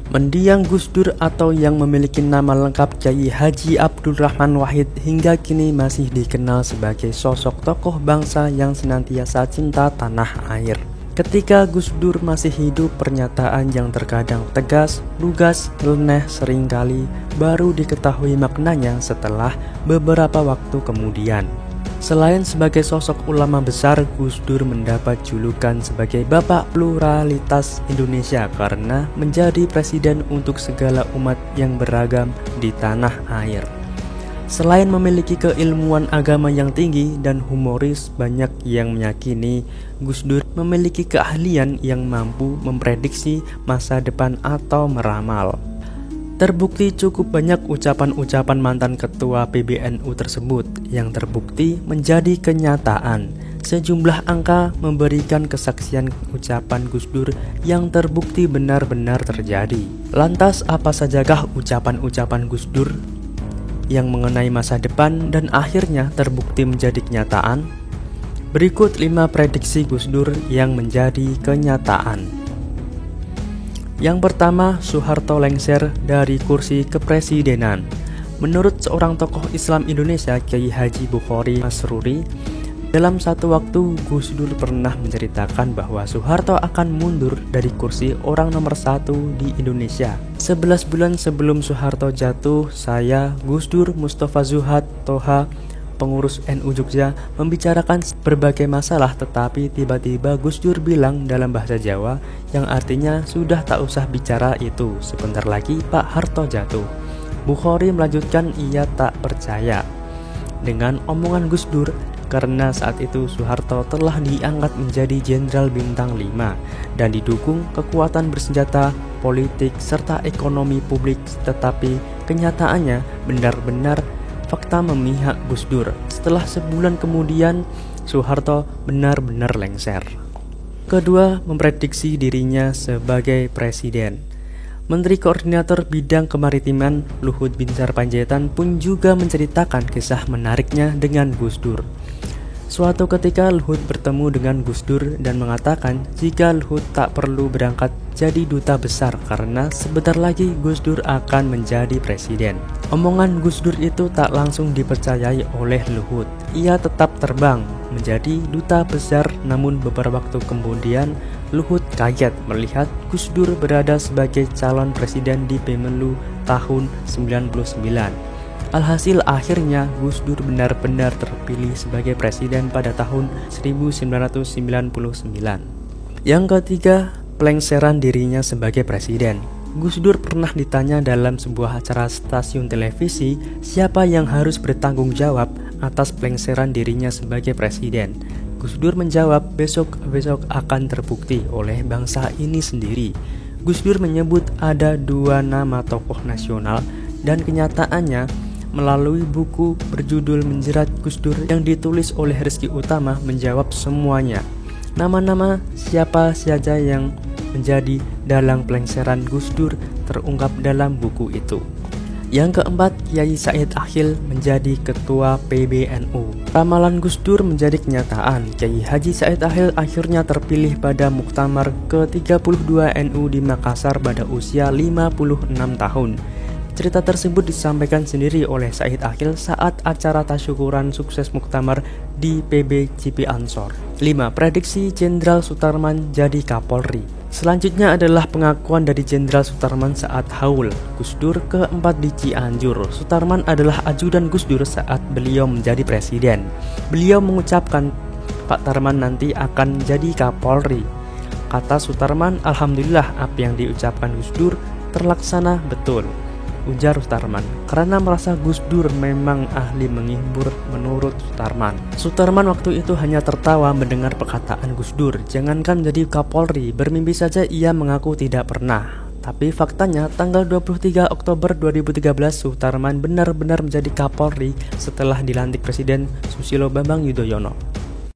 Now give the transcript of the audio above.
Mendiang Gus Dur atau yang memiliki nama lengkap Kyai Haji Abdul Rahman Wahid hingga kini masih dikenal sebagai sosok tokoh bangsa yang senantiasa cinta tanah air. Ketika Gus Dur masih hidup, pernyataan yang terkadang tegas, lugas, nyeleneh seringkali baru diketahui maknanya setelah beberapa waktu kemudian. Selain sebagai sosok ulama besar, Gus Dur mendapat julukan sebagai Bapak Pluralitas Indonesia karena menjadi presiden untuk segala umat yang beragam di tanah air. Selain memiliki keilmuan agama yang tinggi dan humoris, banyak yang meyakini Gus Dur memiliki keahlian yang mampu memprediksi masa depan atau meramal. Terbukti cukup banyak ucapan-ucapan mantan ketua PBNU tersebut yang terbukti menjadi kenyataan. Sejumlah angka memberikan kesaksian ucapan Gus Dur yang terbukti benar-benar terjadi. Lantas apa sajakah ucapan-ucapan Gus Dur yang mengenai masa depan dan akhirnya terbukti menjadi kenyataan? Berikut 5 prediksi Gus Dur yang menjadi kenyataan. Yang pertama, Soeharto lengser dari kursi kepresidenan. Menurut seorang tokoh Islam Indonesia, Kyai Haji Bukhari Masruri, dalam satu waktu Gus Dur pernah menceritakan bahwa Soeharto akan mundur dari kursi orang nomor 1 di Indonesia. 11 bulan sebelum Soeharto jatuh, saya, Gus Dur, Mustafa Zuhad, Toha, pengurus NU Jogja, membicarakan berbagai masalah, tetapi tiba-tiba Gus Dur bilang dalam bahasa Jawa yang artinya sudah tak usah bicara itu, sebentar lagi Pak Harto jatuh. Bukhari melanjutkan ia tak percaya dengan omongan Gus Dur karena saat itu Soeharto telah diangkat menjadi Jenderal Bintang 5 dan didukung kekuatan bersenjata, politik, serta ekonomi publik, tetapi kenyataannya benar-benar fakta memihak Gus Dur. Setelah sebulan kemudian, Soeharto benar-benar lengser. Kedua, memprediksi dirinya sebagai presiden. Menteri Koordinator Bidang Kemaritiman Luhut Binsar Panjaitan pun juga menceritakan kisah menariknya dengan Gus Dur. Suatu ketika Luhut bertemu dengan Gus Dur dan mengatakan jika Luhut tak perlu berangkat jadi duta besar karena sebentar lagi Gus Dur akan menjadi presiden. Omongan Gus Dur itu tak langsung dipercayai oleh Luhut. Ia tetap terbang menjadi duta besar, namun beberapa waktu kemudian Luhut kaget melihat Gus Dur berada sebagai calon presiden di pemilu tahun 99. Alhasil akhirnya Gus Dur benar-benar terpilih sebagai presiden pada tahun 1999. Yang ketiga, pelengseran dirinya sebagai presiden. Gus Dur pernah ditanya dalam sebuah acara stasiun televisi siapa yang harus bertanggung jawab atas pelengseran dirinya sebagai presiden. Gus Dur menjawab besok akan terbukti oleh bangsa ini sendiri. Gus Dur menyebut ada 2 nama tokoh nasional dan kenyataannya melalui buku berjudul Menjerat Gus Dur yang ditulis oleh Rizky Utama menjawab semuanya. Nama-nama siapa saja yang menjadi dalang pelengseran Gus Dur terungkap dalam buku itu. Yang keempat, Kyai Said Akhil menjadi ketua PBNU. Ramalan Gus Dur menjadi kenyataan. Kyai Haji Said Akhil akhirnya terpilih pada Muktamar ke-32 NU di Makassar pada usia 56 tahun. Cerita tersebut disampaikan sendiri oleh Said Akhil saat acara tasyukuran sukses Muktamar di PB CP Ansor. 5. Prediksi Jenderal Sutarman jadi Kapolri. Selanjutnya adalah pengakuan dari Jenderal Sutarman saat haul Gus Dur ke-4 di Cianjur. Sutarman adalah ajudan Gus Dur saat beliau menjadi presiden. Beliau mengucapkan Pak Tarman nanti akan jadi Kapolri. Kata Sutarman, alhamdulillah apa yang diucapkan Gus Dur terlaksana betul, ujar Sutarman, karena merasa Gus Dur memang ahli menghibur menurut Sutarman. Sutarman waktu itu hanya tertawa mendengar perkataan Gus Dur, jangankan menjadi Kapolri, bermimpi saja ia mengaku tidak pernah. Tapi faktanya tanggal 23 Oktober 2013 Sutarman benar-benar menjadi Kapolri setelah dilantik Presiden Susilo Bambang Yudhoyono.